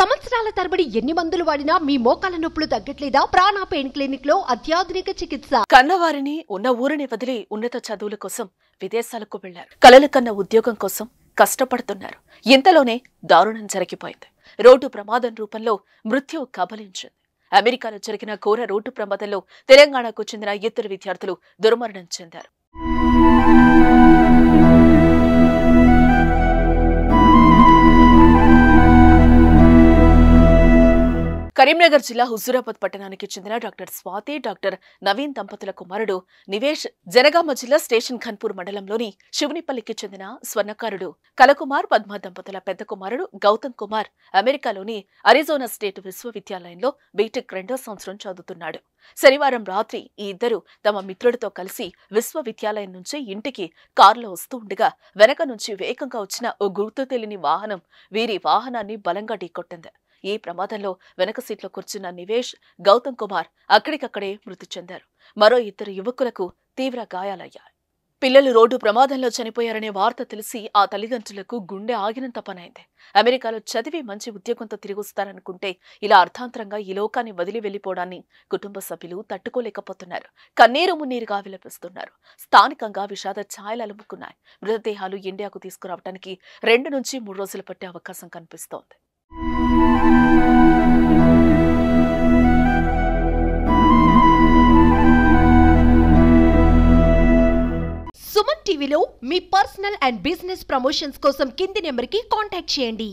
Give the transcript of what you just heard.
సంవత్సరాల తరబడి ఎన్ని మందులు వాడినా మీ మోకాల నొప్పులు తగ్గట్లేదా? ప్రాణ పెయిన్ క్లినిక్ లో అత్యాధునిక చికిత్స. కన్నవారిని ఉన్న ఊరిని వదిలి ఉన్నత చదువుల కోసం విదేశాలకు వెళ్లారు. కలలు కన్న ఉద్యోగం కోసం కష్టపడుతున్నారు. ఇంతలోనే దారుణం జరిగిపోయింది. రోడ్డు ప్రమాదం రూపంలో మృత్యు కబలించింది. అమెరికాలో జరిగిన ఘోర రోడ్డు ప్రమాదంలో తెలంగాణకు చెందిన ఇద్దరు విద్యార్థులు దుర్మరణం చెందారు. కరీంనగర్ జిల్లా హుజూరాబాద్ పట్టణానికి చెందిన డాక్టర్ స్వాతి, డాక్టర్ నవీన్ దంపతుల కుమారుడు నివేష్ జనగామ జిల్లా స్టేషన్ ఖన్పూర్ మండలంలోని శివునిపల్లికి చెందిన స్వర్ణకారుడు కలకుమార్, పద్మ దంపతుల పెద్ద కుమారుడు గౌతమ్ కుమార్ అమెరికాలోని అరిజోనా స్టేట్ విశ్వవిద్యాలయంలో బీటెక్ 2వ సంవత్సరం చదువుతున్నాడు. శనివారం రాత్రి ఈ ఇద్దరు తమ మిత్రుడితో కలిసి విశ్వవిద్యాలయం నుంచి ఇంటికి కారులో వస్తూ ఉండగా వెనక నుంచి వేగంగా వచ్చిన ఓ గుర్తు తెలియని వాహనం వీరి వాహనాన్ని బలంగా ఢీకొట్టింది. ఈ ప్రమాదంలో వెనక సీట్లో కూర్చున్న నివేష్, గౌతమ్ కుమార్ అక్కడికక్కడే మృతి చెందారు. మరో ఇద్దరు యువకులకు తీవ్ర గాయాలయ్యాయి. పిల్లలు రోడ్డు ప్రమాదంలో చనిపోయారనే వార్త తెలిసి ఆ తల్లిదండ్రులకు గుండె ఆగినంత పనైంది. అమెరికాలో చదివి మంచి ఉద్యోగంతో తిరిగొస్తారనుకుంటే ఇలా అర్థాంతరంగా ఈ లోకాన్ని వదిలి వెళ్లిపోవడాన్ని కుటుంబ సభ్యులు తట్టుకోలేకపోతున్నారు. కన్నీరు మున్నీరుగా విలపిస్తున్నారు. స్థానికంగా విషాద ఛాయలు అలుముకున్నాయి. మృతదేహాలు ఇండియాకు తీసుకురావడానికి 2 నుంచి 3 రోజులు పట్టే అవకాశం కనిపిస్తోంది. సుమన్ టీవీలో మీ పర్సనల్ అండ్ బిజినెస్ ప్రమోషన్స్ కోసం కింది నెంబర్కి కాంటాక్ట్ చేయండి.